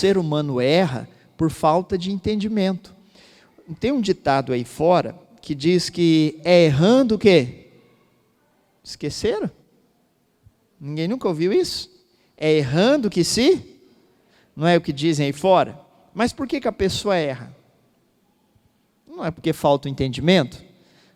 ser humano erra por falta de entendimento. Tem um ditado aí fora que diz que é errando o quê? Esqueceram? Ninguém nunca ouviu isso? É errando que se... Não é o que dizem aí fora? Mas por que a pessoa erra? Não é porque falta o entendimento?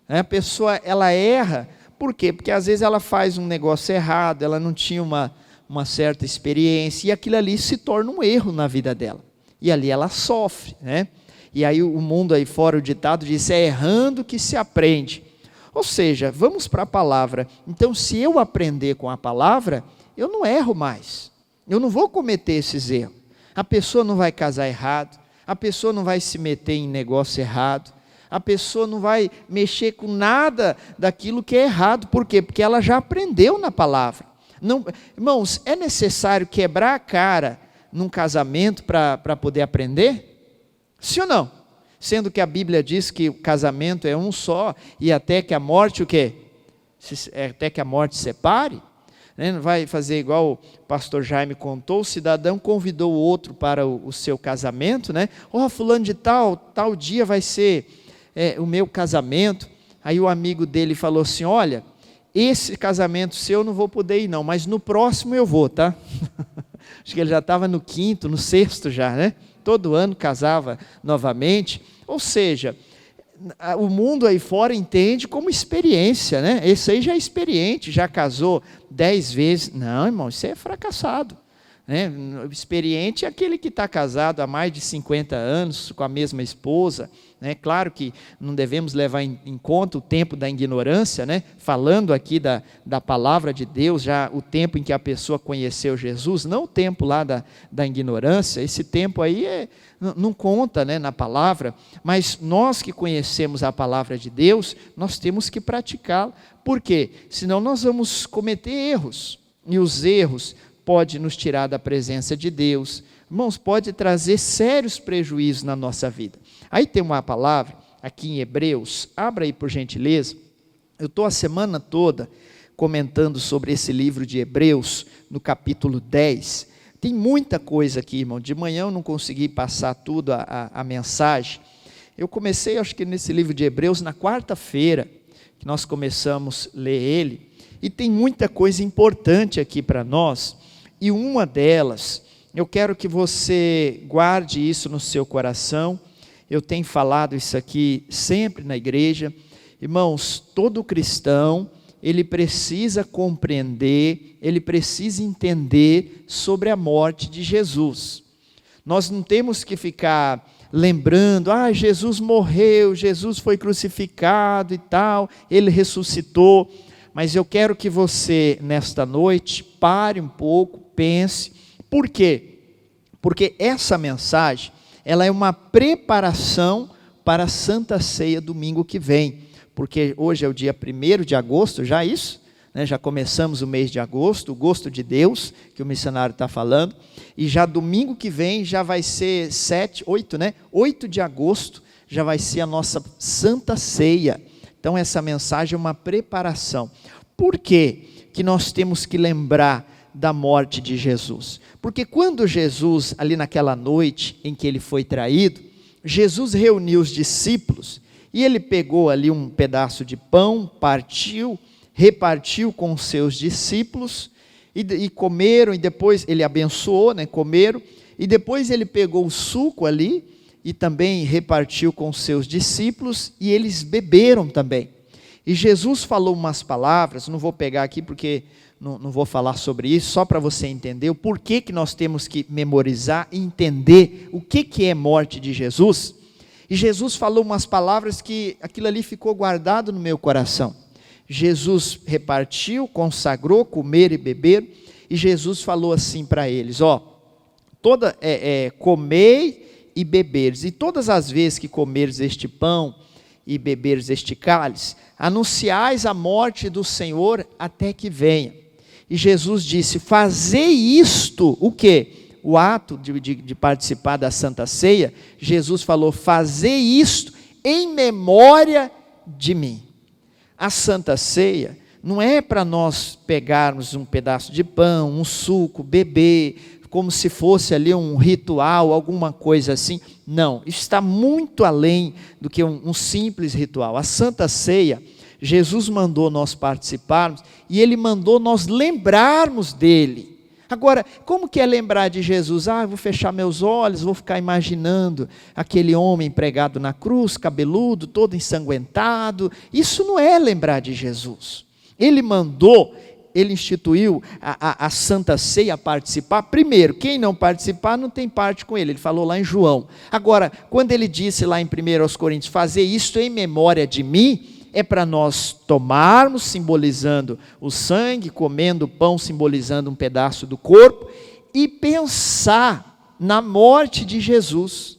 A pessoa, ela erra, por quê? Porque às vezes ela faz um negócio errado, ela não tinha uma certa experiência, e aquilo ali se torna um erro na vida dela. E ali ela sofre, né? E aí o mundo aí fora, o ditado diz, é errando que se aprende. Ou seja, vamos para a palavra. Então, se eu aprender com a palavra, eu não erro mais. Eu não vou cometer esses erros. A pessoa não vai casar errado, a pessoa não vai se meter em negócio errado, a pessoa não vai mexer com nada daquilo que é errado. Por quê? Porque ela já aprendeu na palavra. Não, irmãos, é necessário quebrar a cara num casamento para poder aprender? Sim ou não? Sendo que a Bíblia diz que o casamento é um só, e até que a morte o quê? Até que a morte separe. Não vai fazer igual o pastor Jaime contou, o cidadão convidou o outro para o seu casamento, né? Fulano de tal dia vai ser o meu casamento. Aí o amigo dele falou assim, olha, esse casamento seu eu não vou poder ir não, mas no próximo eu vou, tá? Acho que ele já estava no 5º, no 6º já, né? Todo ano casava novamente. Ou seja, o mundo aí fora entende como experiência, né? Esse aí já é experiente, já casou 10 vezes. Não, irmão, isso é fracassado, né? Experiente é aquele que está casado há mais de 50 anos com a mesma esposa, né? Claro que não devemos levar em conta o tempo da ignorância, né? Falando aqui da palavra de Deus, já o tempo em que a pessoa conheceu Jesus, não o tempo lá da ignorância, esse tempo aí não conta, né, na palavra, mas nós que conhecemos a palavra de Deus, nós temos que praticá-la. Por quê? Senão nós vamos cometer erros, e os erros podem nos tirar da presença de Deus. Irmãos, pode trazer sérios prejuízos na nossa vida. Aí tem uma palavra, aqui em Hebreus, abra aí por gentileza. Eu estou a semana toda comentando sobre esse livro de Hebreus, no capítulo 10. Tem muita coisa aqui, irmão. De manhã eu não consegui passar tudo a mensagem. Eu comecei, acho que nesse livro de Hebreus, na quarta-feira, que nós começamos a ler ele. E tem muita coisa importante aqui para nós. E uma delas, eu quero que você guarde isso no seu coração. Eu tenho falado isso aqui sempre na igreja. Irmãos, todo cristão, ele precisa compreender, ele precisa entender sobre a morte de Jesus. Nós não temos que ficar lembrando, Jesus morreu, Jesus foi crucificado e tal, ele ressuscitou. Mas eu quero que você, nesta noite, pare um pouco, pense. Por quê? Porque essa mensagem, ela é uma preparação para a Santa Ceia domingo que vem. Porque hoje é o dia 1º de agosto, já isso, né? Já começamos o mês de agosto, o gosto de Deus, que o missionário está falando, e já domingo que vem já vai ser 8 de agosto, já vai ser a nossa Santa Ceia. Então essa mensagem é uma preparação. Por que nós temos que lembrar da morte de Jesus? Porque quando Jesus, ali naquela noite em que ele foi traído, Jesus reuniu os discípulos, e ele pegou ali um pedaço de pão, partiu, repartiu com os seus discípulos, e comeram, e depois ele abençoou, né, comeram, e depois ele pegou o suco ali, e também repartiu com os seus discípulos, e eles beberam também. E Jesus falou umas palavras, não vou pegar aqui porque não vou falar sobre isso, só para você entender o porquê que nós temos que memorizar e entender o que é morte de Jesus. E Jesus falou umas palavras que aquilo ali ficou guardado no meu coração. Jesus repartiu, consagrou, comer e beber, e Jesus falou assim para eles, comei e beberes, e todas as vezes que comeres este pão e beberes este cálice, anunciais a morte do Senhor até que venha. E Jesus disse, fazei isto, o quê? O ato de participar da Santa Ceia, Jesus falou, fazei isto em memória de mim. A Santa Ceia não é para nós pegarmos um pedaço de pão, um suco, beber, como se fosse ali um ritual, alguma coisa assim. Não, isso está muito além do que um simples ritual. A Santa Ceia, Jesus mandou nós participarmos e Ele mandou nós lembrarmos dEle. Agora, como que é lembrar de Jesus? Eu vou fechar meus olhos, vou ficar imaginando aquele homem pregado na cruz, cabeludo, todo ensanguentado. Isso não é lembrar de Jesus. Ele mandou, Ele instituiu a Santa Ceia a participar. Primeiro, quem não participar não tem parte com Ele. Ele falou lá em João. Agora, quando Ele disse lá em 1 Coríntios, fazer isto em memória de mim, é para nós tomarmos, simbolizando o sangue, comendo o pão, simbolizando um pedaço do corpo, e pensar na morte de Jesus.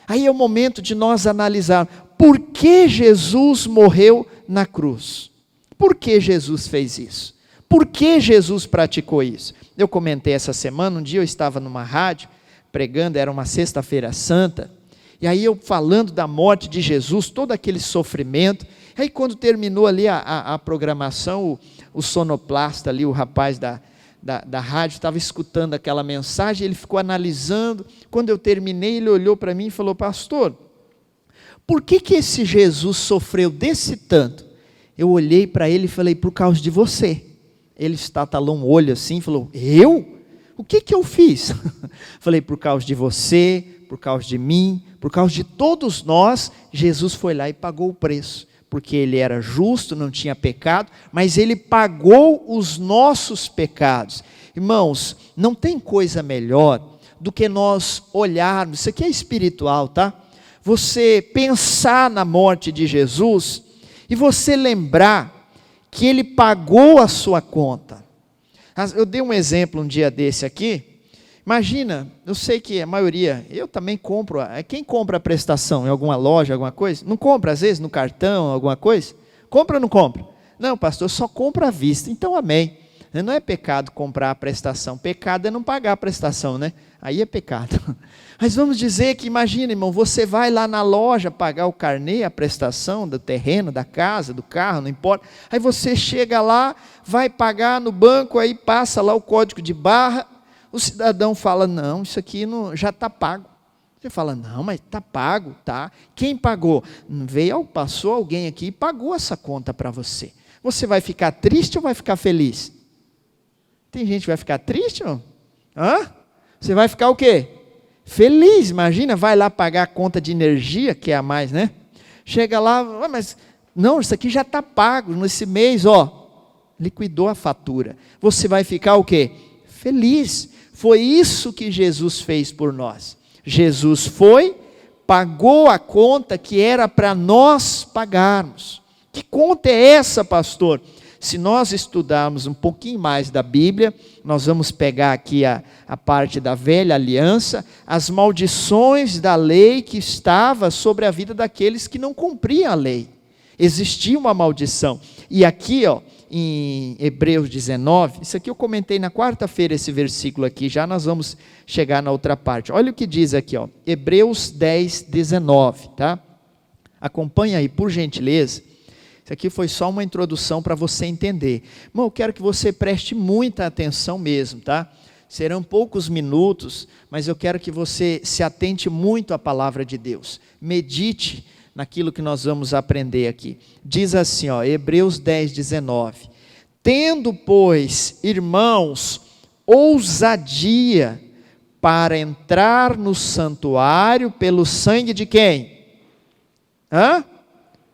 Aí é o momento de nós analisar, por que Jesus morreu na cruz? Por que Jesus fez isso? Por que Jesus praticou isso? Eu comentei essa semana, um dia eu estava numa rádio, pregando, era uma sexta-feira santa, e aí eu falando da morte de Jesus, todo aquele sofrimento. Aí quando terminou ali a programação, o sonoplasta ali, o rapaz da rádio, estava escutando aquela mensagem, ele ficou analisando. Quando eu terminei, ele olhou para mim e falou, pastor, por que esse Jesus sofreu desse tanto? Eu olhei para ele e falei, por causa de você. Ele estatalou um olho assim e falou, eu? O que eu fiz? Falei, por causa de você, por causa de mim, por causa de todos nós, Jesus foi lá e pagou o preço. Porque Ele era justo, não tinha pecado, mas Ele pagou os nossos pecados. Irmãos, não tem coisa melhor do que nós olharmos, isso aqui é espiritual, tá? Você pensar na morte de Jesus e você lembrar que Ele pagou a sua conta. Eu dei um exemplo um dia desse aqui. Imagina, eu sei que a maioria, eu também compro, quem compra a prestação em alguma loja, alguma coisa? Não compra às vezes no cartão, alguma coisa? Compra ou não compra? Não, pastor, só compra à vista, então amém. Não é pecado comprar a prestação, pecado é não pagar a prestação, né? Aí é pecado. Mas vamos dizer que, imagina, irmão, você vai lá na loja pagar o carnê, a prestação do terreno, da casa, do carro, não importa. Aí você chega lá, vai pagar no banco, aí passa lá o código de barra. O cidadão fala, não, isso aqui não, já está pago. Você fala, não, mas está pago, tá? Quem pagou? Passou alguém aqui e pagou essa conta para você. Você vai ficar triste ou vai ficar feliz? Tem gente que vai ficar triste, não? Você vai ficar o quê? Feliz, imagina, vai lá pagar a conta de energia, que é a mais, né? Chega lá, mas não, isso aqui já está pago, nesse mês, liquidou a fatura. Você vai ficar o quê? Feliz. Foi isso que Jesus fez por nós. Jesus foi, pagou a conta que era para nós pagarmos. Que conta é essa, pastor? Se nós estudarmos um pouquinho mais da Bíblia, nós vamos pegar aqui a parte da velha aliança, as maldições da lei que estava sobre a vida daqueles que não cumpriam a lei. Existia uma maldição. E aqui, em Hebreus 19, isso aqui eu comentei na quarta-feira, esse versículo aqui, já nós vamos chegar na outra parte. Olha o que diz aqui, Hebreus 10, 19, tá? Acompanha aí, por gentileza. Isso aqui foi só uma introdução para você entender. Irmão, eu quero que você preste muita atenção mesmo, tá? Serão poucos minutos, mas eu quero que você se atente muito à palavra de Deus. Medite naquilo que nós vamos aprender aqui. Diz assim, Hebreus 10, 19. Tendo, pois, irmãos, ousadia para entrar no santuário pelo sangue de quem?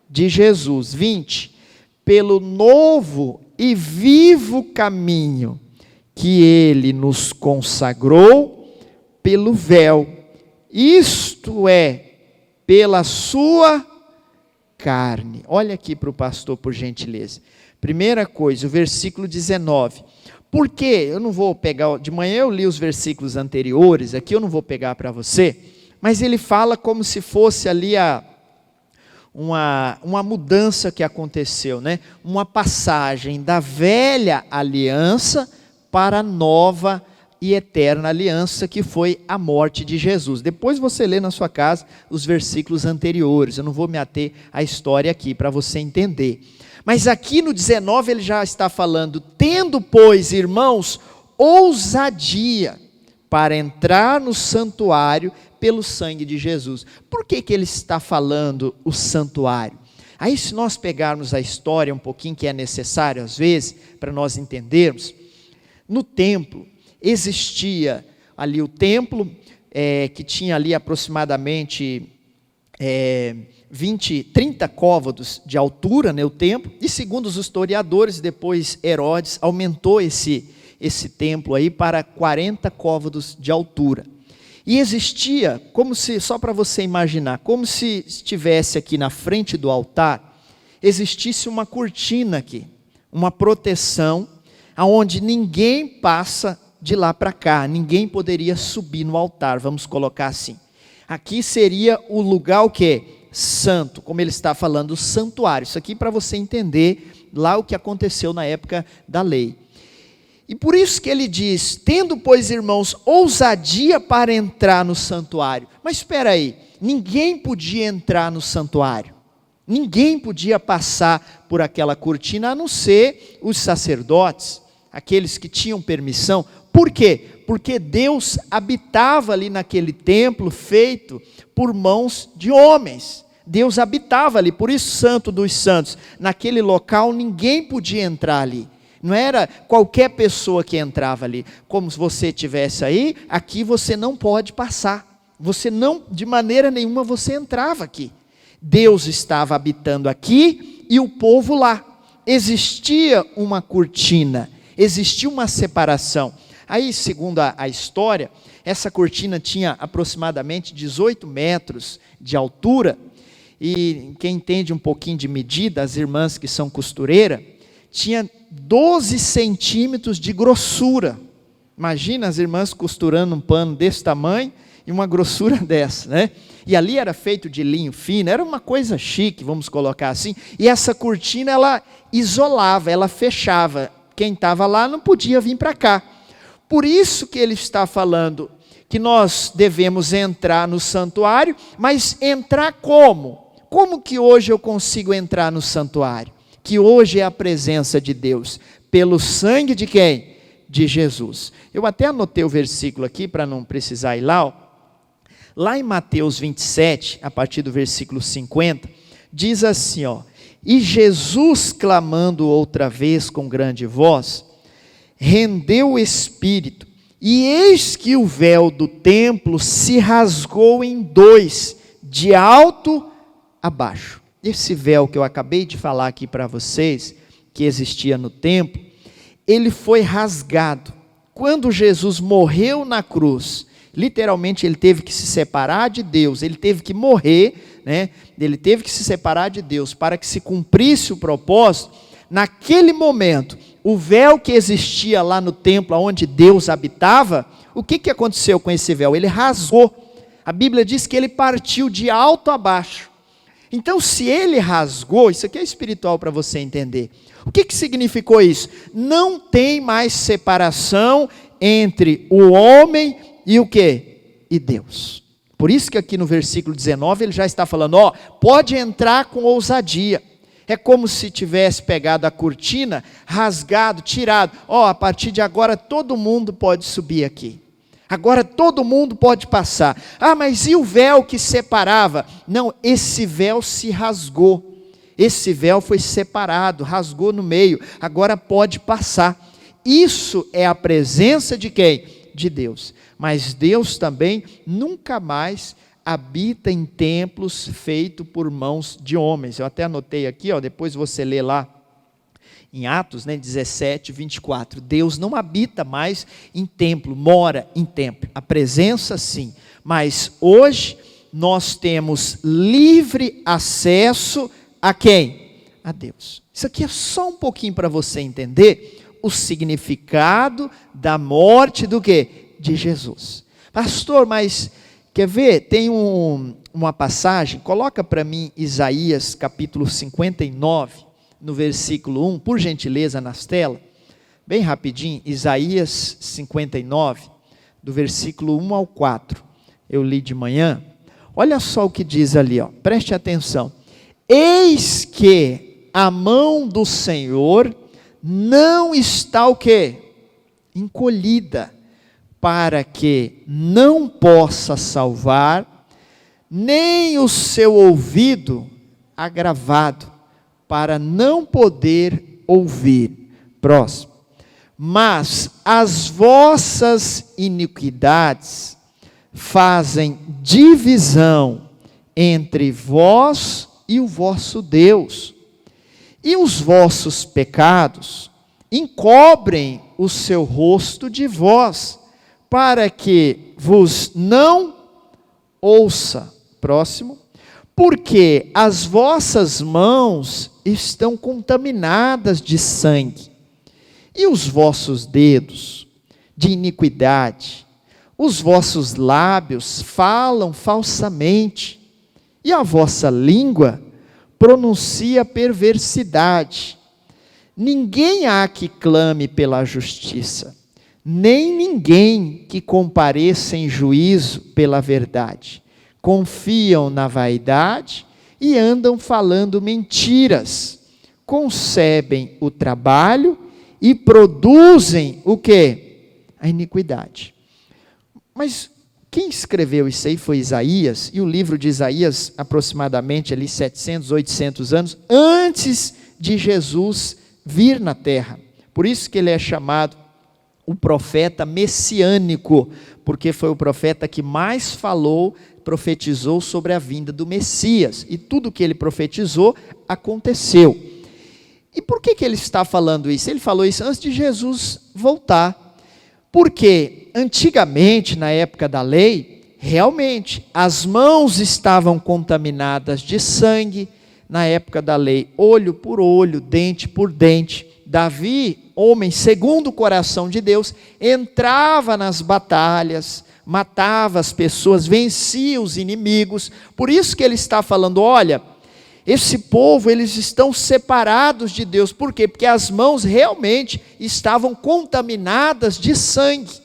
De Jesus. 20. Pelo novo e vivo caminho que Ele nos consagrou pelo véu. Isto é, pela sua carne. Olha aqui para o pastor, por gentileza. Primeira coisa, o versículo 19. Por quê? Eu não vou pegar, de manhã eu li os versículos anteriores, aqui eu não vou pegar para você, mas ele fala como se fosse ali uma mudança que aconteceu, né? Uma passagem da velha aliança para a nova e eterna aliança, que foi a morte de Jesus. Depois você lê na sua casa os versículos anteriores, eu não vou me ater à história aqui, para você entender. Mas aqui no 19 ele já está falando, tendo, pois, irmãos, ousadia para entrar no santuário pelo sangue de Jesus. Por que ele está falando o santuário? Aí, se nós pegarmos a história um pouquinho, que é necessário às vezes, para nós entendermos, no templo existia ali o templo, que tinha ali aproximadamente 30 côvados de altura, né, o templo, e segundo os historiadores, depois Herodes aumentou esse templo aí para 40 côvados de altura. E existia, como se, só para você imaginar, como se estivesse aqui na frente do altar, existisse uma cortina aqui, uma proteção, aonde ninguém passa de lá para cá, ninguém poderia subir no altar, vamos colocar assim. Aqui seria o lugar o quê? Santo, como ele está falando, o santuário. Isso aqui para você entender lá o que aconteceu na época da lei. E por isso que ele diz, tendo, pois, irmãos, ousadia para entrar no santuário. Mas espera aí, ninguém podia entrar no santuário. Ninguém podia passar por aquela cortina, a não ser os sacerdotes, aqueles que tinham permissão. Por quê? Porque Deus habitava ali naquele templo feito por mãos de homens. Deus habitava ali, por isso Santo dos Santos. Naquele local ninguém podia entrar ali. Não era qualquer pessoa que entrava ali. Como se você estivesse aí, aqui você não pode passar. Você não, de maneira nenhuma, você entrava aqui. Deus estava habitando aqui e o povo lá. Existia uma cortina, existia uma separação. Aí, segundo a história, essa cortina tinha aproximadamente 18 metros de altura. E quem entende um pouquinho de medida, as irmãs que são costureiras, tinha 12 centímetros de grossura. Imagina as irmãs costurando um pano desse tamanho e uma grossura dessa, né? E ali era feito de linho fino, era uma coisa chique, vamos colocar assim. E essa cortina, ela isolava, ela fechava. Quem estava lá não podia vir para cá. Por isso que ele está falando que nós devemos entrar no santuário, mas entrar como? Como que hoje eu consigo entrar no santuário? Que hoje é a presença de Deus, pelo sangue de quem? De Jesus. Eu até anotei o versículo aqui, para não precisar ir lá. Lá em Mateus 27, a partir do versículo 50, diz assim, e Jesus, clamando outra vez com grande voz, rendeu o espírito, e eis que o véu do templo se rasgou em dois, de alto a baixo. Esse véu que eu acabei de falar aqui para vocês, que existia no templo, ele foi rasgado. Quando Jesus morreu na cruz, literalmente ele teve que se separar de Deus, ele teve que morrer, né? Ele teve que se separar de Deus para que se cumprisse o propósito. Naquele momento, o véu que existia lá no templo, onde Deus habitava, o que aconteceu com esse véu? Ele rasgou. A Bíblia diz que ele partiu de alto a baixo. Então, se ele rasgou, isso aqui é espiritual para você entender. O que significou isso? Não tem mais separação entre o homem e o quê? E Deus. Por isso que aqui no versículo 19 ele já está falando, pode entrar com ousadia. É como se tivesse pegado a cortina, rasgado, tirado. A partir de agora todo mundo pode subir aqui. Agora todo mundo pode passar. Mas e o véu que separava? Não, esse véu se rasgou. Esse véu foi separado, rasgou no meio. Agora pode passar. Isso é a presença de quem? De Deus. Mas Deus também nunca mais habita em templos feitos por mãos de homens. Eu até anotei aqui, depois você lê lá em Atos, 17, 24. Deus não habita mais em templo, mora em templo. A presença sim, mas hoje nós temos livre acesso a quem? A Deus. Isso aqui é só um pouquinho para você entender o significado da morte do quê? De Jesus. Pastor, mas quer ver? Tem uma passagem, coloca para mim Isaías capítulo 59, no versículo 1, por gentileza nas telas, bem rapidinho, Isaías 59, do versículo 1 ao 4, eu li de manhã, olha só o que diz ali, preste atenção, eis que a mão do Senhor não está o quê? Encolhida, para que não possa salvar, nem o seu ouvido agravado, para não poder ouvir. Próximo. Mas as vossas iniquidades fazem divisão entre vós e o vosso Deus, e os vossos pecados encobrem o seu rosto de vós, para que vos não ouça. Próximo. Porque as vossas mãos estão contaminadas de sangue, e os vossos dedos de iniquidade, os vossos lábios falam falsamente, e a vossa língua pronuncia perversidade. Ninguém há que clame pela justiça, nem ninguém que compareça em juízo pela verdade. Confiam na vaidade e andam falando mentiras. Concebem o trabalho e produzem o quê? A iniquidade. Mas quem escreveu isso aí foi Isaías, e o livro de Isaías, aproximadamente ali 700, 800 anos, antes de Jesus vir na terra. Por isso que ele é chamado o profeta messiânico, porque foi o profeta que mais falou, profetizou sobre a vinda do Messias, e tudo que ele profetizou aconteceu. E por que ele está falando isso? Ele falou isso antes de Jesus voltar, porque antigamente, na época da lei, realmente as mãos estavam contaminadas de sangue. Na época da lei, olho por olho, dente por dente. Davi, homem segundo o coração de Deus, entrava nas batalhas, matava as pessoas, vencia os inimigos. Por isso que ele está falando, olha, esse povo, eles estão separados de Deus. Por quê? Porque as mãos realmente estavam contaminadas de sangue.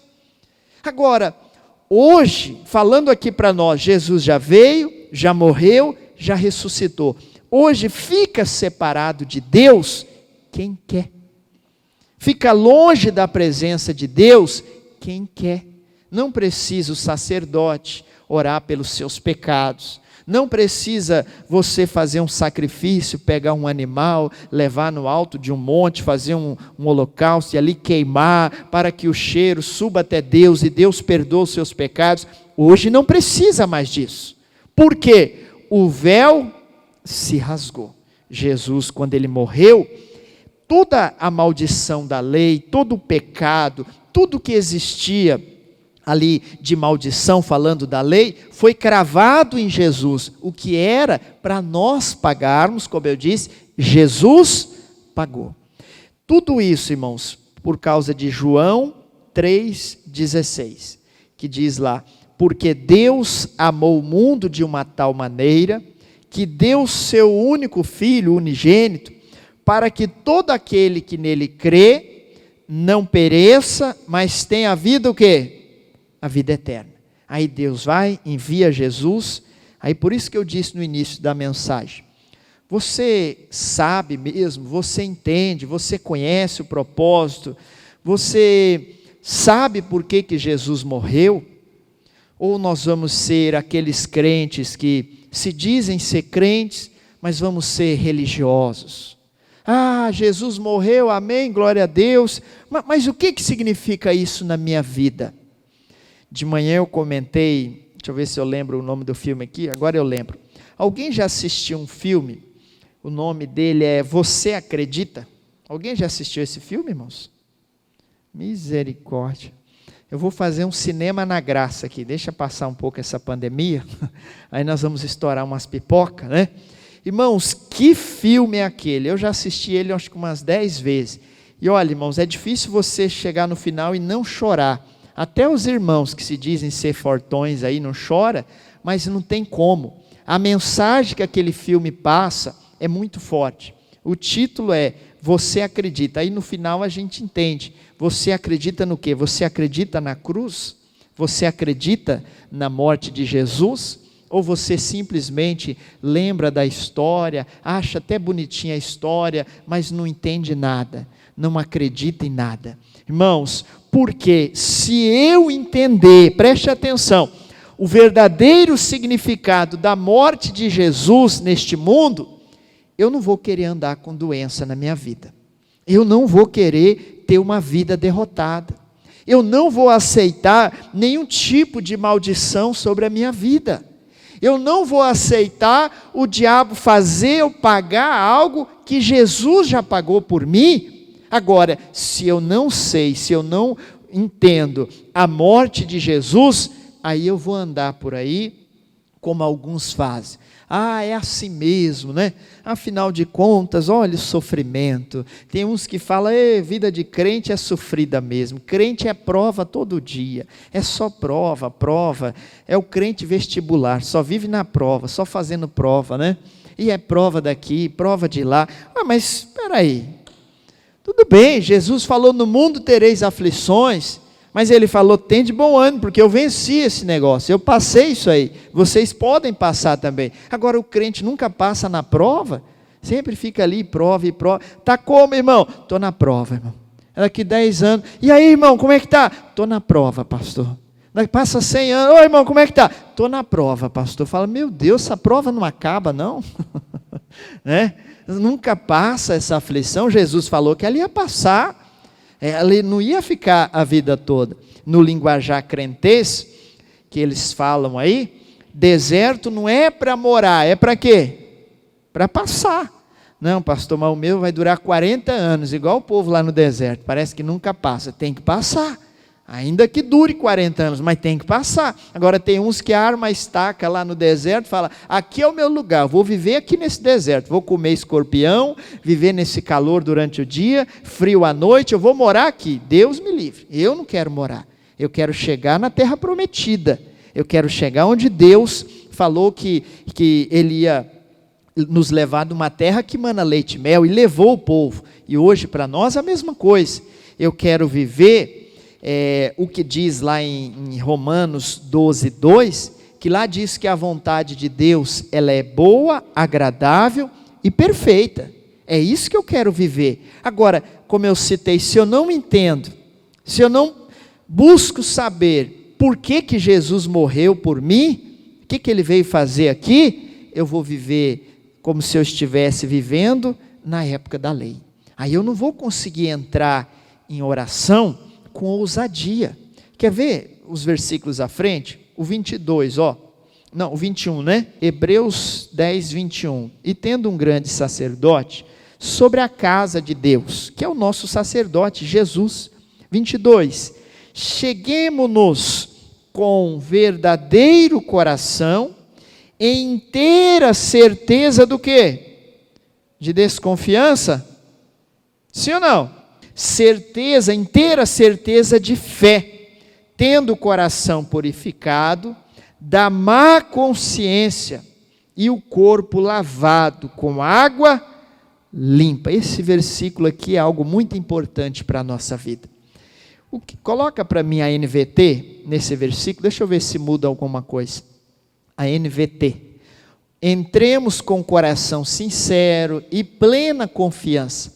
Agora, hoje, falando aqui para nós, Jesus já veio, já morreu, já ressuscitou. Hoje fica separado de Deus quem quer. Fica longe da presença de Deus quem quer. Não precisa o sacerdote orar pelos seus pecados. Não precisa você fazer um sacrifício, pegar um animal, levar no alto de um monte, fazer um holocausto e ali queimar, para que o cheiro suba até Deus e Deus perdoa os seus pecados. Hoje não precisa mais disso. Por quê? O véu se rasgou. Jesus, quando ele morreu, toda a maldição da lei, todo o pecado, tudo que existia ali de maldição, falando da lei, foi cravado em Jesus. O que era para nós pagarmos, como eu disse, Jesus pagou. Tudo isso, irmãos, por causa de João 3,16, que diz lá, porque Deus amou o mundo de uma tal maneira, que deu seu único Filho, unigênito, para que todo aquele que nele crê, não pereça, mas tenha a vida o quê? A vida eterna. Aí Deus vai, envia Jesus. Aí por isso que eu disse no início da mensagem, você sabe mesmo, você entende, você conhece o propósito, você sabe por que Jesus morreu? Ou nós vamos ser aqueles crentes que se dizem ser crentes, mas vamos ser religiosos? Ah, Jesus morreu, amém, glória a Deus, mas o que significa isso na minha vida? De manhã eu comentei, deixa eu ver se eu lembro o nome do filme aqui, agora eu lembro. Alguém já assistiu um filme, o nome dele é Você Acredita? Alguém já assistiu esse filme, irmãos? Misericórdia. Eu vou fazer um cinema na graça aqui, deixa passar um pouco essa pandemia, aí nós vamos estourar umas pipocas, né? Irmãos, que filme é aquele? Eu já assisti ele acho que umas 10 vezes. E olha, irmãos, é difícil você chegar no final e não chorar. Até os irmãos que se dizem ser fortões aí não choram, mas não tem como. A mensagem que aquele filme passa é muito forte. O título é Você Acredita. Aí no final a gente entende. Você acredita no quê? Você acredita na cruz? Você acredita na morte de Jesus? Ou você simplesmente lembra da história, acha até bonitinha a história, mas não entende nada? não acredita em nada. Irmãos, porque se eu entender, preste atenção, o verdadeiro significado da morte de Jesus neste mundo, eu não vou querer andar com doença na minha vida. Eu não vou querer ter uma vida derrotada. Eu não vou aceitar nenhum tipo de maldição sobre a minha vida. Eu não vou aceitar o diabo fazer eu pagar algo que Jesus já pagou por mim. Agora, se eu não sei, se eu não entendo a morte de Jesus, aí eu vou andar por aí como alguns fazem. É assim mesmo, né? Afinal de contas, olha o sofrimento. Tem uns que falam, vida de crente é sofrida mesmo. Crente é prova todo dia. É só prova, prova. É o crente vestibular, só vive na prova, só fazendo prova, né? E é prova daqui, prova de lá. Mas espera aí. Tudo bem, Jesus falou, no mundo tereis aflições. Mas ele falou, tem de bom ânimo, porque eu venci esse negócio, eu passei isso aí, vocês podem passar também. Agora o crente nunca passa na prova, sempre fica ali, prova e prova. Está como, irmão? Estou na prova, irmão. Daqui 10 anos, e aí, irmão, como é que está? Estou na prova, pastor. Passa 100 anos, irmão, como é que está? Estou na prova, pastor. Fala, meu Deus, essa prova não acaba, não? Né? Nunca passa essa aflição. Jesus falou que ela ia passar. Ela não ia ficar a vida toda. No linguajar crentez, que eles falam aí, deserto não é para morar, é para quê? Para passar. Não, pastor, mas o meu vai durar 40 anos, igual o povo lá no deserto, parece que nunca passa. Tem que passar, ainda que dure 40 anos, mas tem que passar. Agora tem uns que armam a estaca lá no deserto, fala, aqui é o meu lugar, vou viver aqui nesse deserto, vou comer escorpião, viver nesse calor durante o dia, frio à noite, eu vou morar aqui. Deus me livre, eu não quero morar, eu quero chegar na terra prometida, eu quero chegar onde Deus falou que Ele ia nos levar numa terra que mana leite e mel, e levou o povo, e hoje para nós a mesma coisa. Eu quero viver o que diz lá em Romanos 12:2, que lá diz que a vontade de Deus, ela é boa, agradável e perfeita. É isso que eu quero viver. Agora, como eu citei, se eu não entendo, se eu não busco saber por que Jesus morreu por mim, o que Ele veio fazer aqui, eu vou viver como se eu estivesse vivendo na época da lei. Aí eu não vou conseguir entrar em oração com ousadia. Quer ver os versículos à frente? O 22, o 21, né? Hebreus 10, 21. E tendo um grande sacerdote sobre a casa de Deus, que é o nosso sacerdote, Jesus. 22. Cheguemo-nos com verdadeiro coração, em inteira certeza do quê? De desconfiança? Sim ou não? Certeza, inteira certeza de fé, tendo o coração purificado da má consciência e o corpo lavado com água limpa. Esse versículo aqui é algo muito importante para a nossa vida. Coloca para mim a NVT nesse versículo, deixa eu ver se muda alguma coisa. A NVT. Entremos com coração sincero e plena confiança,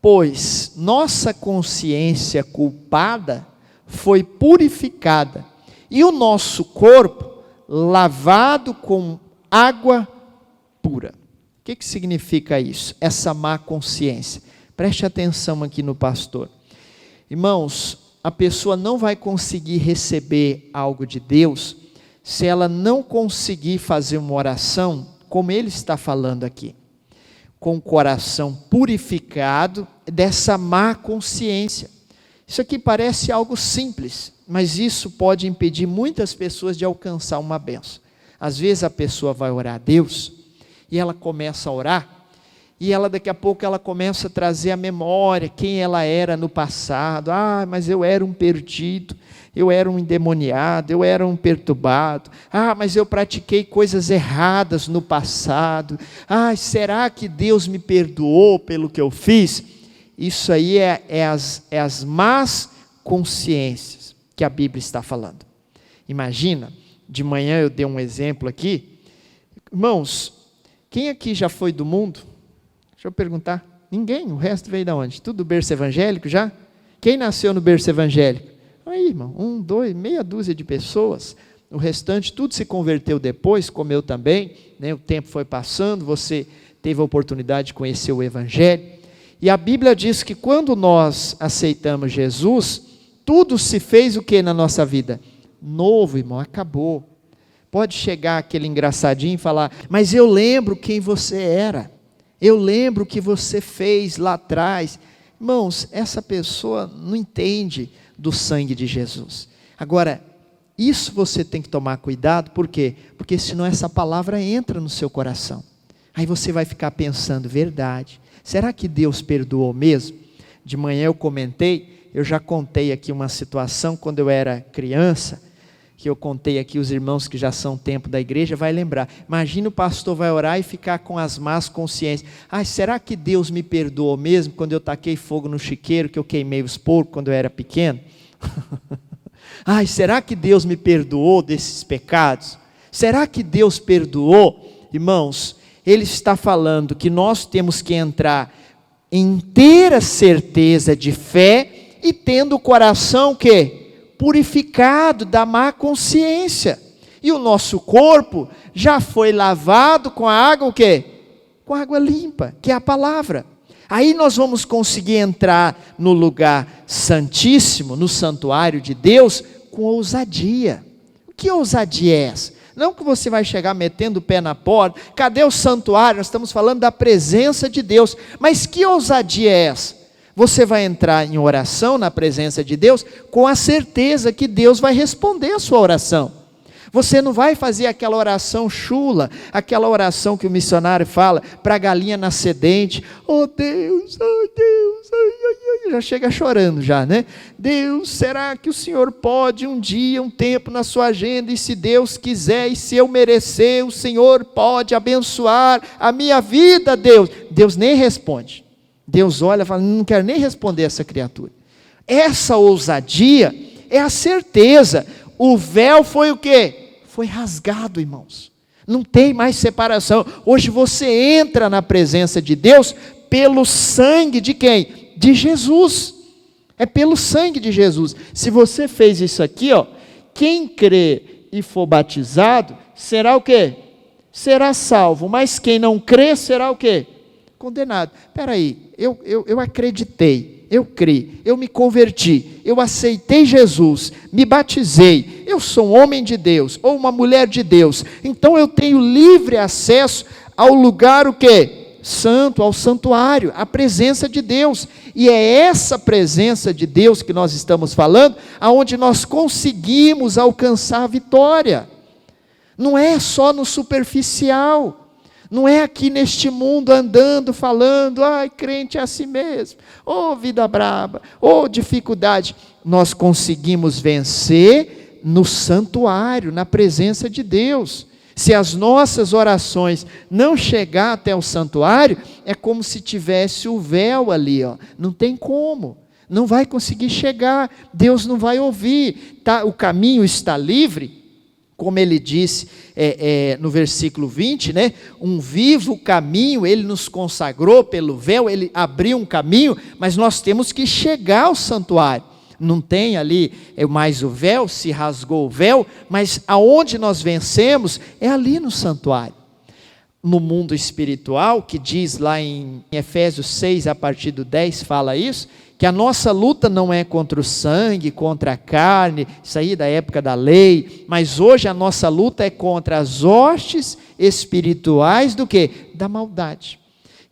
pois nossa consciência culpada foi purificada e o nosso corpo lavado com água pura. O que significa isso? Essa má consciência. Preste atenção aqui no pastor. Irmãos, a pessoa não vai conseguir receber algo de Deus se ela não conseguir fazer uma oração como ele está falando aqui, com o coração purificado dessa má consciência. Isso aqui parece algo simples, mas isso pode impedir muitas pessoas de alcançar uma bênção. Às vezes a pessoa vai orar a Deus, e ela começa a orar, e ela daqui a pouco ela começa a trazer à memória quem ela era no passado. Mas eu era um perdido, eu era um endemoniado, eu era um perturbado. Mas eu pratiquei coisas erradas no passado. Será que Deus me perdoou pelo que eu fiz? Isso aí é as más consciências que a Bíblia está falando. Imagina, de manhã eu dei um exemplo aqui. Irmãos, quem aqui já foi do mundo? Deixa eu perguntar. Ninguém, o resto veio de onde? Tudo berço evangélico já? Quem nasceu no berço evangélico? Aí, irmão, 1, 2, meia dúzia de pessoas. O restante tudo se converteu depois, como eu também, né? O tempo foi passando, você teve a oportunidade de conhecer o evangelho. E a Bíblia diz que quando nós aceitamos Jesus, tudo se fez o que na nossa vida? Novo, irmão, acabou. Pode chegar aquele engraçadinho e falar, mas eu lembro quem você era. Eu lembro o que você fez lá atrás. Irmãos, essa pessoa não entende do sangue de Jesus. Agora, isso você tem que tomar cuidado, por quê? Porque senão essa palavra entra no seu coração. Aí você vai ficar pensando, verdade, será que Deus perdoou mesmo? De manhã eu já contei aqui uma situação quando eu era criança, que eu contei aqui, os irmãos que já são tempo da igreja vai lembrar. Imagina o pastor vai orar e ficar com as más consciências. Será que Deus me perdoou mesmo quando eu taquei fogo no chiqueiro, que eu queimei os porcos quando eu era pequeno? Será que Deus me perdoou desses pecados? Será que Deus perdoou? Irmãos, Ele está falando que nós temos que entrar em inteira certeza de fé e tendo o coração que purificado da má consciência. E o nosso corpo já foi lavado com a água o quê? Com água limpa, que é a palavra. Aí nós vamos conseguir entrar no lugar santíssimo, no santuário de Deus, com ousadia. O que ousadia é essa? Não que você vai chegar metendo o pé na porta, cadê o santuário? Nós estamos falando da presença de Deus, mas que ousadia é essa? Você vai entrar em oração na presença de Deus, com a certeza que Deus vai responder a sua oração. Você não vai fazer aquela oração chula, aquela oração que o missionário fala para a galinha nascedente. Oh Deus, oh Deus, ai, ai, já chega chorando já, né? Deus, será que o Senhor pode um dia, um tempo na sua agenda, e se Deus quiser, e se eu merecer, o Senhor pode abençoar a minha vida, Deus. Deus nem responde. Deus olha e fala, não quero nem responder essa criatura. Essa ousadia é a certeza. O véu foi o quê? Foi rasgado, irmãos. Não tem mais separação. Hoje você entra na presença de Deus pelo sangue de quem? De Jesus. É pelo sangue de Jesus. Se você fez isso aqui, quem crê e for batizado, será o quê? Será salvo. Mas quem não crê, será o quê? Condenado. Espera aí, eu acreditei, eu criei, eu me converti, eu aceitei Jesus, me batizei, eu sou um homem de Deus, ou uma mulher de Deus, então eu tenho livre acesso ao lugar o quê? Santo, ao santuário, à presença de Deus, e é essa presença de Deus que nós estamos falando, aonde nós conseguimos alcançar a vitória. Não é só no superficial, não é aqui neste mundo andando, falando, crente é assim mesmo, vida braba, dificuldade. Nós conseguimos vencer no santuário, na presença de Deus. Se as nossas orações não chegar até o santuário, é como se tivesse o véu ali, não tem como, não vai conseguir chegar, Deus não vai ouvir, o caminho está livre. Como ele disse no versículo 20, né? Um vivo caminho, ele nos consagrou pelo véu, ele abriu um caminho, mas nós temos que chegar ao santuário. Não tem ali mais o véu, se rasgou o véu, mas aonde nós vencemos é ali no santuário. No mundo espiritual, que diz lá em Efésios 6, a partir do 10, fala isso, que a nossa luta não é contra o sangue, contra a carne, isso aí da época da lei, mas hoje a nossa luta é contra as hostes espirituais do quê? Da maldade.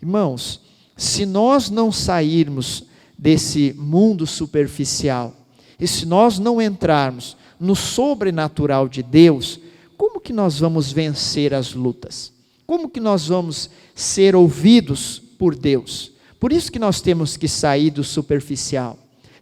Irmãos, se nós não sairmos desse mundo superficial, e se nós não entrarmos no sobrenatural de Deus, como que nós vamos vencer as lutas? Como que nós vamos ser ouvidos por Deus? Por isso que nós temos que sair do superficial,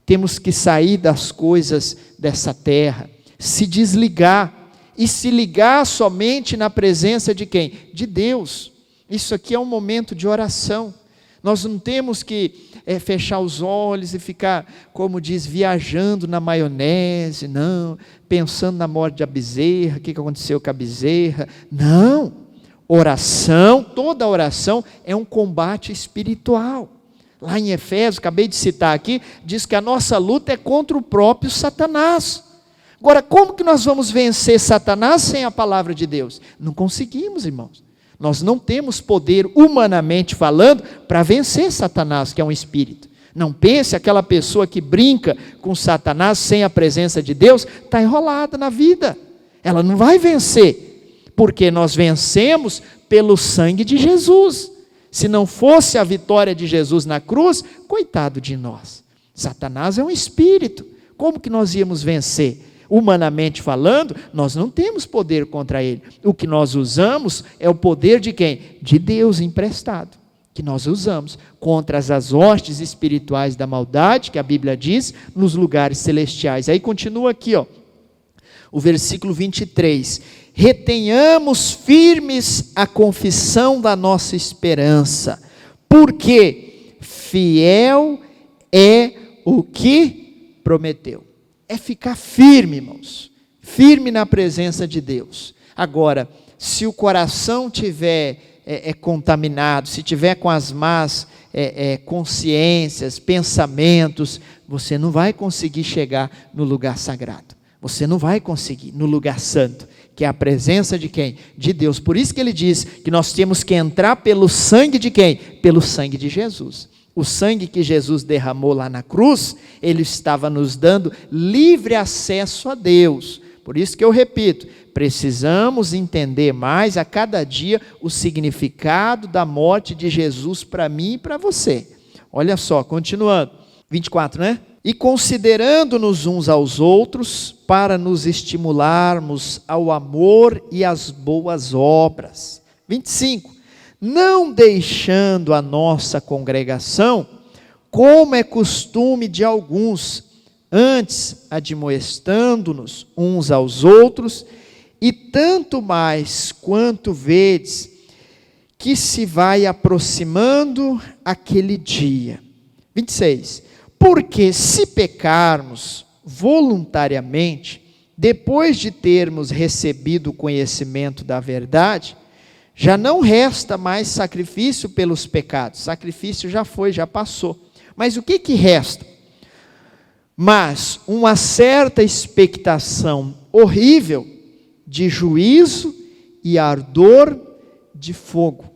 temos que sair das coisas dessa terra, se desligar e se ligar somente na presença de quem? De Deus. Isso aqui é um momento de oração. Nós não temos que fechar os olhos e ficar, como diz, viajando na maionese, não, pensando na morte da bezerra, o que aconteceu com a bezerra. Não, oração, toda oração é um combate espiritual. Lá em Efésios, acabei de citar aqui, diz que a nossa luta é contra o próprio Satanás. Agora, como que nós vamos vencer Satanás sem a palavra de Deus? Não conseguimos, irmãos. Nós não temos poder, humanamente falando, para vencer Satanás, que é um espírito. Não pense, aquela pessoa que brinca com Satanás sem a presença de Deus, está enrolada na vida. Ela não vai vencer, porque nós vencemos pelo sangue de Jesus. Se não fosse a vitória de Jesus na cruz, coitado de nós. Satanás é um espírito. Como que nós íamos vencer? Humanamente falando, nós não temos poder contra ele. O que nós usamos é o poder de quem? De Deus emprestado, que nós usamos contra as hostes espirituais da maldade, que a Bíblia diz, nos lugares celestiais. Aí continua aqui, o versículo 23. Retenhamos firmes a confissão da nossa esperança, porque fiel é o que prometeu. É ficar firme, irmãos, firme na presença de Deus. Agora, se o coração tiver contaminado, se tiver com as más consciências, pensamentos, você não vai conseguir chegar no lugar sagrado. Você não vai conseguir no lugar santo, que é a presença de quem? De Deus. Por isso que ele diz que nós temos que entrar pelo sangue de quem? Pelo sangue de Jesus. O sangue que Jesus derramou lá na cruz, ele estava nos dando livre acesso a Deus. Por isso que eu repito, precisamos entender mais a cada dia o significado da morte de Jesus para mim e para você. Olha só, continuando, 24, né? E considerando-nos uns aos outros, para nos estimularmos ao amor e às boas obras. 25. Não deixando a nossa congregação, como é costume de alguns, antes admoestando-nos uns aos outros, e tanto mais quanto vedes que se vai aproximando aquele dia. 26. Porque se pecarmos voluntariamente, depois de termos recebido o conhecimento da verdade, já não resta mais sacrifício pelos pecados. Sacrifício já foi, já passou. Mas o que resta? Mas uma certa expectação horrível de juízo e ardor de fogo,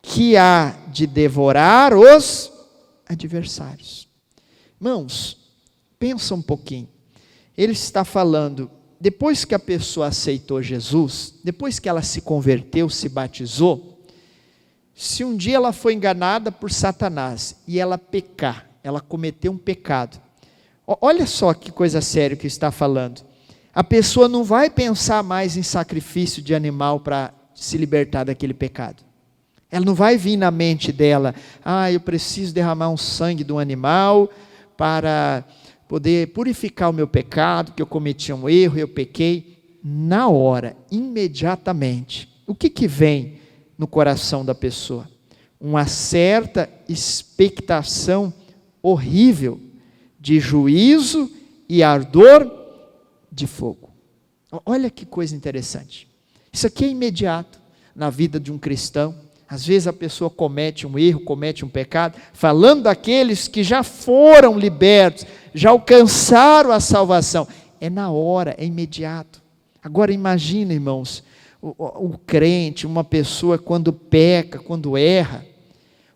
que há de devorar os adversários. Irmãos, pensa um pouquinho. Ele está falando, depois que a pessoa aceitou Jesus, depois que ela se converteu, se batizou, se um dia ela foi enganada por Satanás e ela pecar, ela cometeu um pecado, olha só que coisa séria que está falando. A pessoa não vai pensar mais em sacrifício de animal para se libertar daquele pecado. Ela não vai vir na mente dela, eu preciso derramar um sangue de um animal para poder purificar o meu pecado, que eu cometi um erro, eu pequei. Na hora, imediatamente, o que vem no coração da pessoa? Uma certa expectação horrível de juízo e ardor de fogo. Olha que coisa interessante. Isso aqui é imediato na vida de um cristão. Às vezes a pessoa comete um erro, comete um pecado, falando daqueles que já foram libertos, já alcançaram a salvação. É na hora, é imediato. Agora imagina, irmãos, o crente, uma pessoa quando peca, quando erra,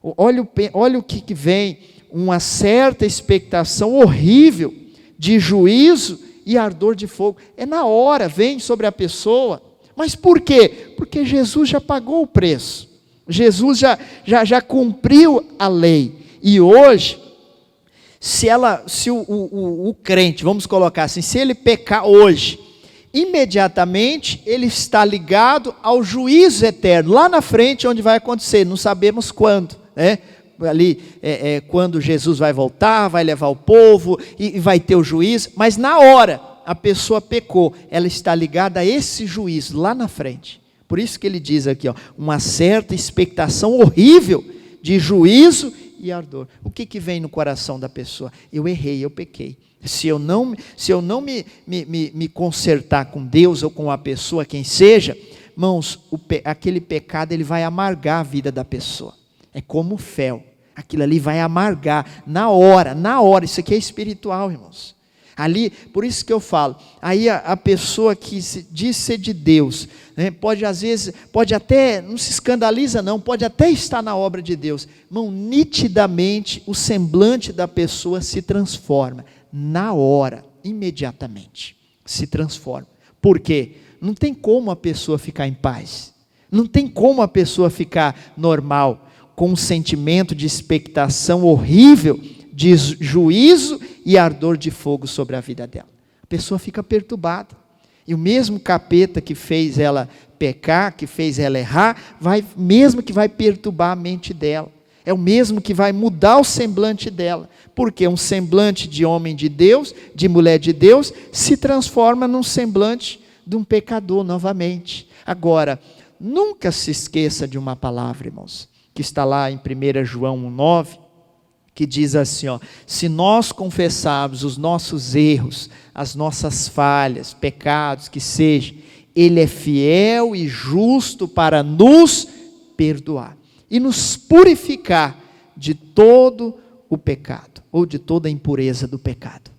olha o que vem, uma certa expectação horrível de juízo e ardor de fogo. É na hora, vem sobre a pessoa. Mas por quê? Porque Jesus já pagou o preço. Jesus já cumpriu a lei. E hoje, se o crente, vamos colocar assim, se ele pecar hoje, imediatamente ele está ligado ao juízo eterno, lá na frente onde vai acontecer, não sabemos quando, né? Ali, quando Jesus vai voltar, vai levar o povo, e vai ter o juízo, mas na hora a pessoa pecou, ela está ligada a esse juízo, lá na frente. Por isso que ele diz aqui, uma certa expectação horrível de juízo e ardor. O que vem no coração da pessoa? Eu errei, eu pequei. Se eu não me consertar com Deus ou com a pessoa, quem seja, irmãos, aquele pecado ele vai amargar a vida da pessoa. É como o fel. Aquilo ali vai amargar, na hora, isso aqui é espiritual, irmãos. Ali, por isso que eu falo, aí a pessoa que diz ser de Deus, né, pode às vezes, pode até, não se escandaliza não, pode até estar na obra de Deus, irmão, nitidamente o semblante da pessoa se transforma, na hora, imediatamente, se transforma. Por quê? Não tem como a pessoa ficar em paz, não tem como a pessoa ficar normal, com um sentimento de expectação horrível, de juízo e ardor de fogo sobre a vida dela. A pessoa fica perturbada. E o mesmo capeta que fez ela pecar, que fez ela errar, mesmo que vai perturbar a mente dela. É o mesmo que vai mudar o semblante dela. Porque um semblante de homem de Deus, de mulher de Deus, se transforma num semblante de um pecador novamente. Agora, nunca se esqueça de uma palavra, irmãos, que está lá em 1 João 1,9, que diz assim, se nós confessarmos os nossos erros, as nossas falhas, pecados, que seja, Ele é fiel e justo para nos perdoar e nos purificar de todo o pecado, ou de toda a impureza do pecado.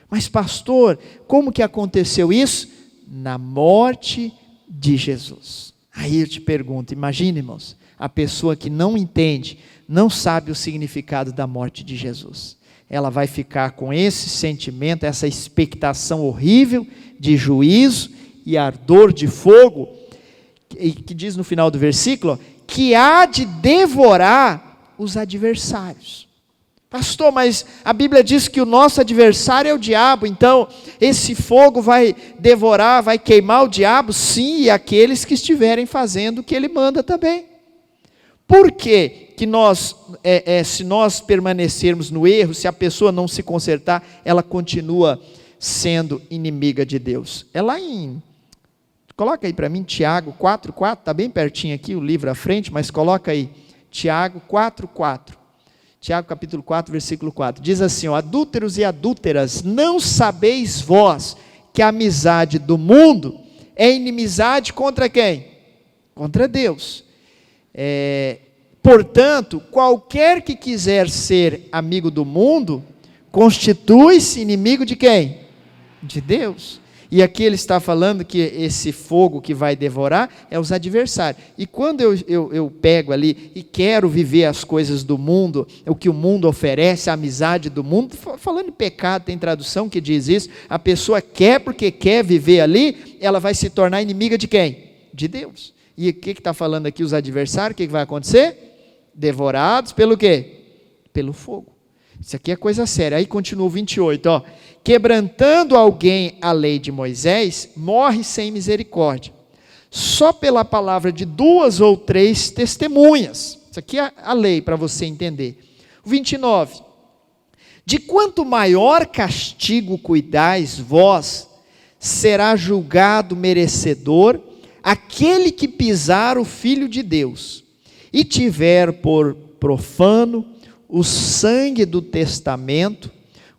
Mas pastor, como que aconteceu isso? Na morte de Jesus. Aí eu te pergunto, imagine, irmãos, a pessoa que não entende, não sabe o significado da morte de Jesus. Ela vai ficar com esse sentimento, essa expectação horrível de juízo e ardor de fogo, que diz no final do versículo, que há de devorar os adversários. Pastor, mas a Bíblia diz que o nosso adversário é o diabo, então esse fogo vai devorar, vai queimar o diabo? Sim, e aqueles que estiverem fazendo o que ele manda também. Por que nós, se nós permanecermos no erro, se a pessoa não se consertar, ela continua sendo inimiga de Deus? É lá coloca aí para mim, Tiago 4,4, está bem pertinho aqui, o livro à frente, mas coloca aí, Tiago 4,4. Tiago capítulo 4, versículo 4, diz assim, adúlteros e adúlteras, não sabeis vós que a amizade do mundo é inimizade contra quem? Contra Deus. Portanto, qualquer que quiser ser amigo do mundo, constitui-se inimigo de quem? De Deus. E aqui ele está falando que esse fogo que vai devorar é os adversários. E quando eu pego ali e quero viver as coisas do mundo, o que o mundo oferece, a amizade do mundo, falando de pecado, tem tradução que diz isso, a pessoa quer porque quer viver ali, ela vai se tornar inimiga de quem? De Deus. E o que está falando aqui os adversários? O que vai acontecer? Devorados pelo quê? Pelo fogo. Isso aqui é coisa séria. Aí continua o 28, quebrantando alguém a lei de Moisés, morre sem misericórdia, só pela palavra de 2 ou 3 testemunhas. Isso aqui é a lei, para você entender. O 29, de quanto maior castigo cuidais vós, será julgado merecedor aquele que pisar o Filho de Deus, e tiver por profano o sangue do testamento,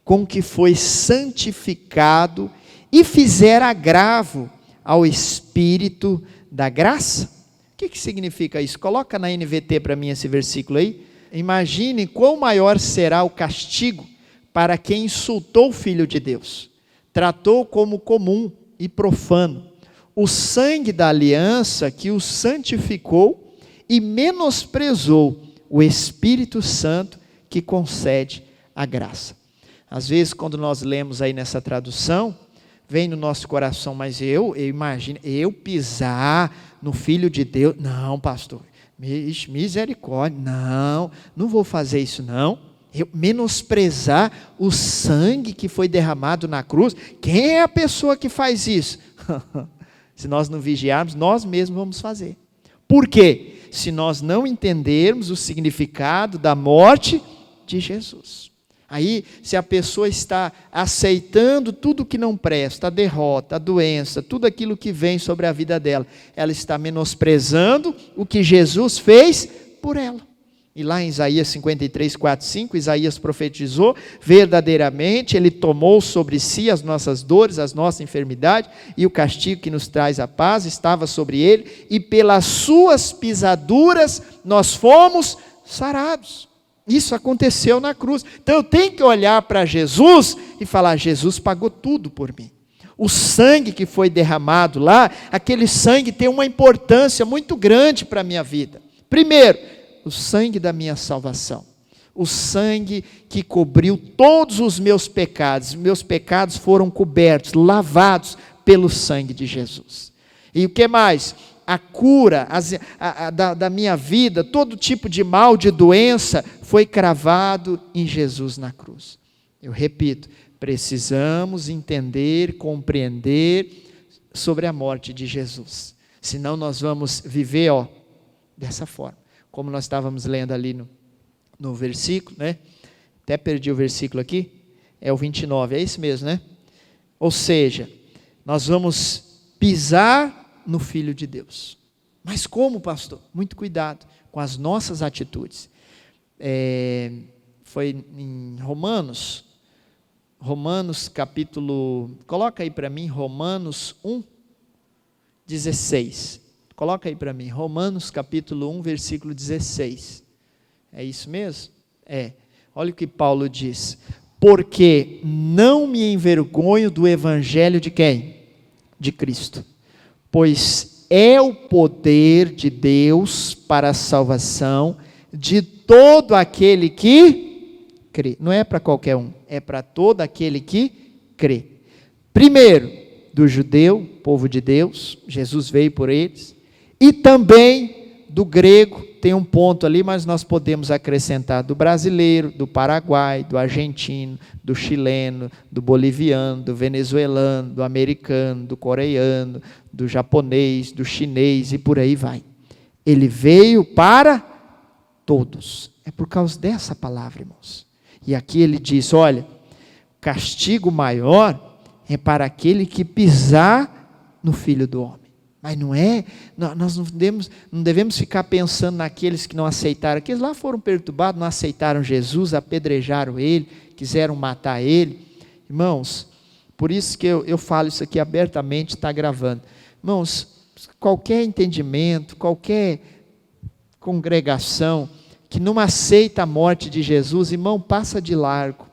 com que foi santificado, e fizer agravo ao Espírito da graça. O que significa isso? Coloca na NVT para mim esse versículo aí. Imagine quão maior será o castigo para quem insultou o Filho de Deus, tratou como comum e profano o sangue da aliança que o santificou e menosprezou o Espírito Santo que concede a graça. Às vezes, quando nós lemos aí nessa tradução, vem no nosso coração, mas eu imagino, eu pisar no Filho de Deus, não, pastor, misericórdia, não vou fazer isso não, eu menosprezar o sangue que foi derramado na cruz, quem é a pessoa que faz isso? Se nós não vigiarmos, nós mesmos vamos fazer. Por quê? Se nós não entendermos o significado da morte de Jesus. Aí, se a pessoa está aceitando tudo que não presta, a derrota, a doença, tudo aquilo que vem sobre a vida dela, ela está menosprezando o que Jesus fez por ela. E lá em Isaías 53, 4, 5, Isaías profetizou, verdadeiramente Ele tomou sobre si as nossas dores, as nossas enfermidades, e o castigo que nos traz a paz estava sobre Ele, e pelas suas pisaduras nós fomos sarados. Isso aconteceu na cruz. Então eu tenho que olhar para Jesus e falar: Jesus pagou tudo por mim. O sangue que foi derramado lá, aquele sangue tem uma importância muito grande para a minha vida. Primeiro, o sangue da minha salvação. O sangue que cobriu todos os meus pecados. Meus pecados foram cobertos, lavados pelo sangue de Jesus. E o que mais? A cura da minha vida, todo tipo de mal, de doença, foi cravado em Jesus na cruz. Eu repito, precisamos entender, compreender sobre a morte de Jesus. Senão nós vamos viver dessa forma. Como nós estávamos lendo ali no versículo, né? Até perdi o versículo aqui. É o 29, é isso mesmo, né? Ou seja, nós vamos pisar no Filho de Deus. Mas como, pastor? Muito cuidado com as nossas atitudes. Foi em Romanos capítulo, coloca aí para mim, Romanos 1:16. Coloca aí para mim, Romanos capítulo 1, versículo 16. É isso mesmo? Olha o que Paulo diz: porque não me envergonho do evangelho de quem? De Cristo. Pois é o poder de Deus para a salvação de todo aquele que crê. Não é para qualquer um, é para todo aquele que crê. Primeiro, do judeu, povo de Deus, Jesus veio por eles, e também do grego, tem um ponto ali, mas nós podemos acrescentar do brasileiro, do paraguai, do argentino, do chileno, do boliviano, do venezuelano, do americano, do coreano, do japonês, do chinês e por aí vai. Ele veio para todos. É por causa dessa palavra, irmãos. E aqui ele diz: olha, castigo maior é para aquele que pisar no Filho do Homem. Mas nós não devemos ficar pensando naqueles que não aceitaram. Aqueles lá foram perturbados, não aceitaram Jesus, apedrejaram ele, quiseram matar ele. Irmãos, por isso que eu falo isso aqui abertamente, está gravando. Irmãos, qualquer entendimento, qualquer congregação que não aceita a morte de Jesus, irmão, passa de largo.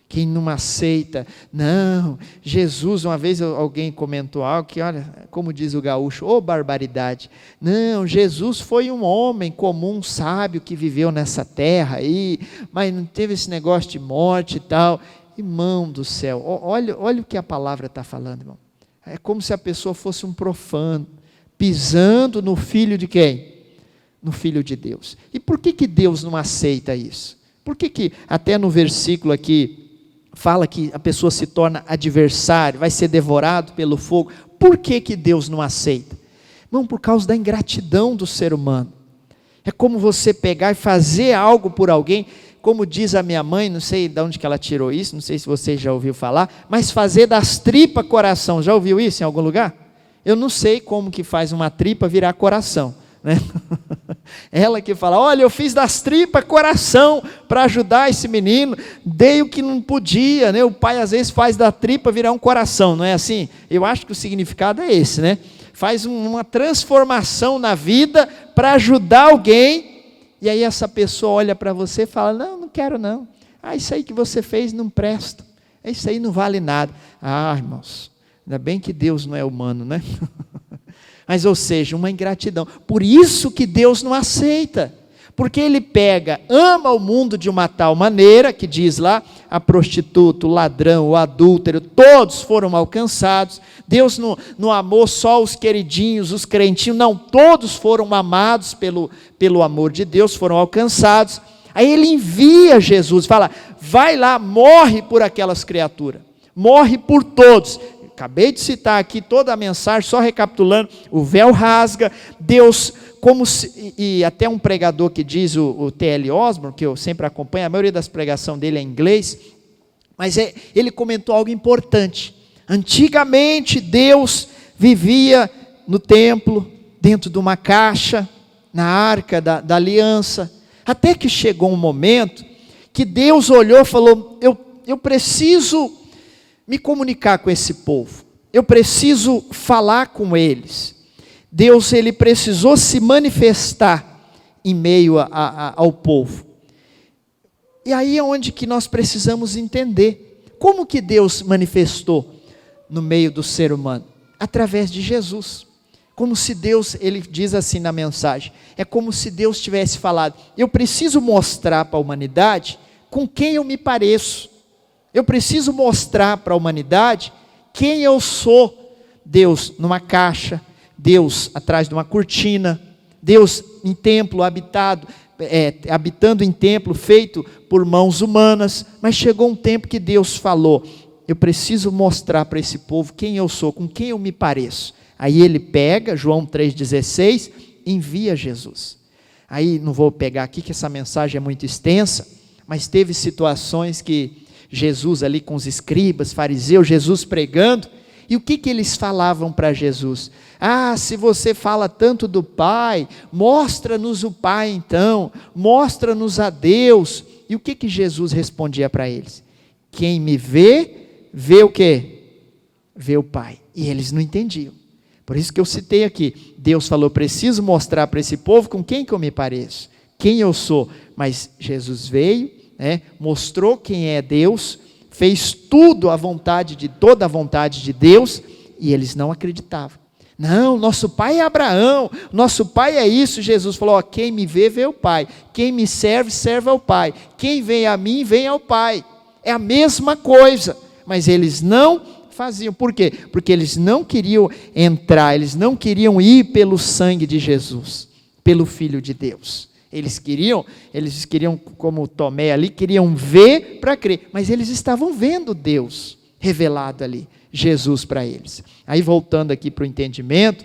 Quem não aceita, não, Jesus, uma vez alguém comentou algo que, olha, como diz o gaúcho, barbaridade. Não, Jesus foi um homem comum, sábio, que viveu nessa terra aí, mas não teve esse negócio de morte e tal. Irmão do céu, olha o que a palavra está falando, irmão. É como se a pessoa fosse um profano, pisando no Filho de quem? No Filho de Deus. E por que Deus não aceita isso? Por que até no versículo aqui, fala que a pessoa se torna adversário, vai ser devorado pelo fogo? Por que Deus não aceita? Não, por causa da ingratidão do ser humano. É como você pegar e fazer algo por alguém, como diz a minha mãe, não sei de onde que ela tirou isso, não sei se você já ouviu falar, mas fazer das tripas coração. Já ouviu isso em algum lugar? Eu não sei como que faz uma tripa virar coração, né? Ela que fala: olha, eu fiz das tripas coração para ajudar esse menino, dei o que não podia, né? O pai às vezes faz da tripa virar um coração, não é assim? Eu acho que o significado é esse, né? Faz uma transformação na vida para ajudar alguém, e aí essa pessoa olha para você e fala: não quero não, isso aí que você fez não presta, isso aí não vale nada. Irmãos, ainda bem que Deus não é humano, né? Mas, ou seja, uma ingratidão. Por isso que Deus não aceita. Porque Ele ama o mundo de uma tal maneira, que diz lá, a prostituta, o ladrão, o adúltero, todos foram alcançados. Deus não amou só os queridinhos, os crentinhos, não, todos foram amados pelo amor de Deus, foram alcançados. Aí Ele envia Jesus, fala: vai lá, morre por aquelas criaturas, morre por todos. Acabei de citar aqui toda a mensagem, só recapitulando: o véu rasga, Deus, e até um pregador que diz, o T.L. Osborne, que eu sempre acompanho, a maioria das pregações dele é em inglês, mas ele comentou algo importante. Antigamente Deus vivia no templo, dentro de uma caixa, na arca da aliança, até que chegou um momento que Deus olhou e falou: eu preciso me comunicar com esse povo, eu preciso falar com eles. Deus, Ele precisou se manifestar em meio ao povo. E aí é onde que nós precisamos entender, como que Deus manifestou no meio do ser humano? Através de Jesus. Como se Deus, ele diz assim na mensagem, é como se Deus tivesse falado, eu preciso mostrar para a humanidade com quem eu me pareço, eu preciso mostrar para a humanidade quem eu sou. Deus numa caixa, Deus atrás de uma cortina, Deus em templo habitando em templo feito por mãos humanas, mas chegou um tempo que Deus falou, eu preciso mostrar para esse povo quem eu sou, com quem eu me pareço. Aí ele pega, João 3,16, envia Jesus. Aí não vou pegar aqui que essa mensagem é muito extensa, mas teve situações que Jesus ali com os escribas, fariseus, Jesus pregando, e o que eles falavam para Jesus? Se você fala tanto do Pai, mostra-nos o Pai então, mostra-nos a Deus. E o que Jesus respondia para eles? Quem me vê, vê o quê? Vê o Pai. E eles não entendiam. Por isso que eu citei aqui, Deus falou, preciso mostrar para esse povo com quem que eu me pareço, quem eu sou. Mas Jesus veio, mostrou quem é Deus, fez tudo toda a vontade de Deus, e eles não acreditavam. Não, nosso pai é Abraão, nosso pai é isso. Jesus falou, quem me vê, vê o Pai, quem me serve, serve ao Pai, quem vem a mim, vem ao Pai, é a mesma coisa, mas eles não faziam. Por quê? Porque eles não queriam entrar, eles não queriam ir pelo sangue de Jesus, pelo Filho de Deus. Eles queriam, como Tomé ali, queriam ver para crer, mas eles estavam vendo Deus revelado ali, Jesus para eles. Aí voltando aqui para o entendimento,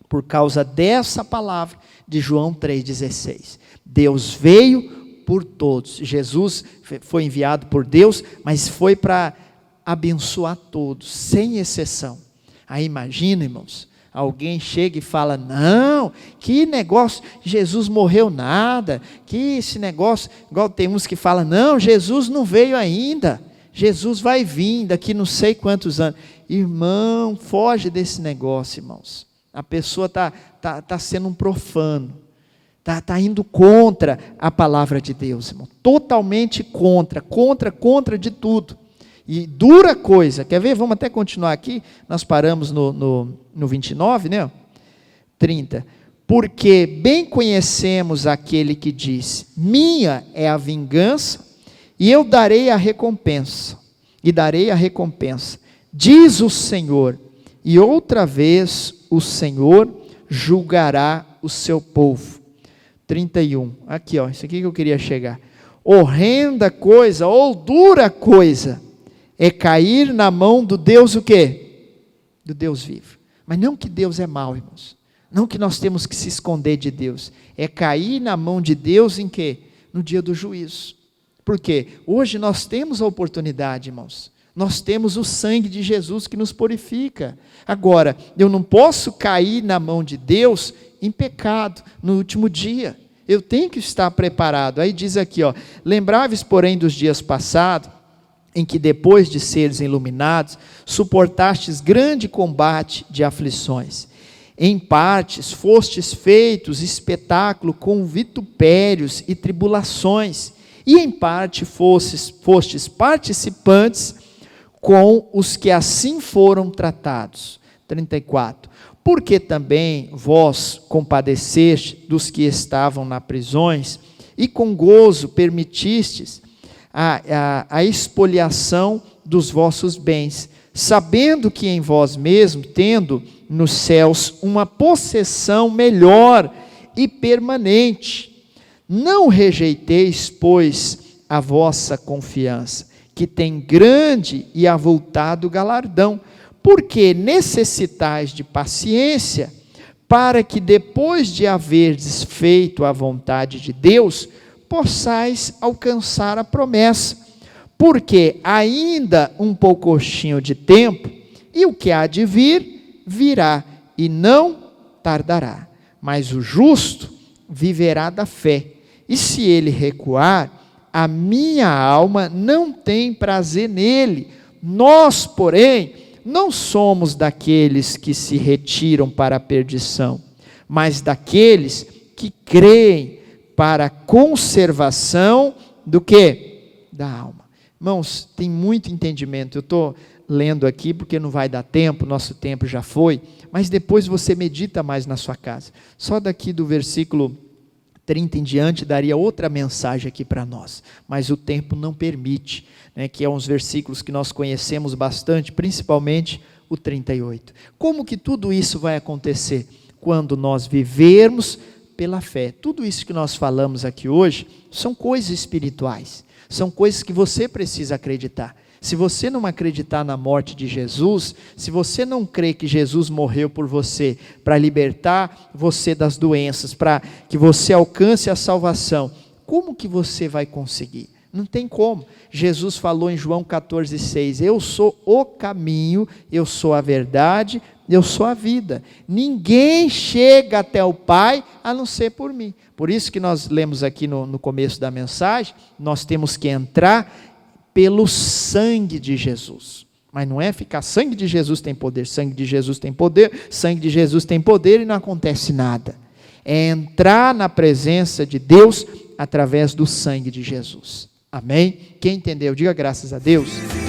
por causa dessa palavra de João 3,16, Deus veio por todos, Jesus foi enviado por Deus, mas foi para abençoar todos, sem exceção. Aí imagina, irmãos, alguém chega e fala, não, que negócio, Jesus morreu nada, que esse negócio, igual tem uns que falam, não, Jesus não veio ainda, Jesus vai vir daqui não sei quantos anos. Irmão, foge desse negócio, irmãos. A pessoa está sendo um profano, está indo contra a palavra de Deus, irmão. Totalmente contra de tudo. E dura coisa, quer ver? Vamos até continuar aqui, nós paramos no 29, né? 30. Porque bem conhecemos aquele que diz, minha é a vingança, e eu darei a recompensa, diz o Senhor, e outra vez o Senhor julgará o seu povo. 31, aqui isso aqui que eu queria chegar, horrenda coisa, ou dura coisa, é cair na mão do Deus o quê? Do Deus vivo. Mas não que Deus é mau, irmãos, não que nós temos que se esconder de Deus, é cair na mão de Deus em quê? No dia do juízo. Por quê? Hoje nós temos a oportunidade, irmãos. Nós temos o sangue de Jesus que nos purifica. Agora, eu não posso cair na mão de Deus em pecado no último dia. Eu tenho que estar preparado. Aí diz aqui, lembrai-vos, porém, dos dias passados, em que depois de seres iluminados, suportastes grande combate de aflições. Em partes fostes feitos espetáculo com vitupérios e tribulações, e em parte fostes participantes com os que assim foram tratados. 34. Porque também vós compadeceste dos que estavam nas prisões, e com gozo permitistes a expoliação dos vossos bens, sabendo que em vós mesmos, tendo nos céus uma possessão melhor e permanente, não rejeiteis, pois, a vossa confiança, que tem grande e avultado galardão, porque necessitais de paciência, para que depois de haverdes feito a vontade de Deus, possais alcançar a promessa, porque ainda um poucochinho de tempo, e o que há de vir, virá, e não tardará, mas o justo viverá da fé, e se ele recuar, a minha alma não tem prazer nele. Nós, porém, não somos daqueles que se retiram para a perdição, mas daqueles que creem para a conservação do quê? Da alma. Irmãos, tem muito entendimento. Eu estou lendo aqui porque não vai dar tempo, nosso tempo já foi, mas depois você medita mais na sua casa. Só daqui do versículo 30 em diante daria outra mensagem aqui para nós, mas o tempo não permite, né, que é uns versículos que nós conhecemos bastante, principalmente o 38. Como que tudo isso vai acontecer? Quando nós vivermos pela fé. Tudo isso que nós falamos aqui hoje são coisas espirituais, são coisas que você precisa acreditar. Se você não acreditar na morte de Jesus, se você não crê que Jesus morreu por você, para libertar você das doenças, para que você alcance a salvação, como que você vai conseguir? Não tem como. Jesus falou em João 14,6, eu sou o caminho, eu sou a verdade, eu sou a vida. Ninguém chega até o Pai a não ser por mim. Por isso que nós lemos aqui no começo da mensagem, nós temos que entrar pelo sangue de Jesus. Mas não é ficar, sangue de Jesus tem poder, sangue de Jesus tem poder, sangue de Jesus tem poder e não acontece nada. É entrar na presença de Deus através do sangue de Jesus. Amém? Quem entendeu, diga graças a Deus.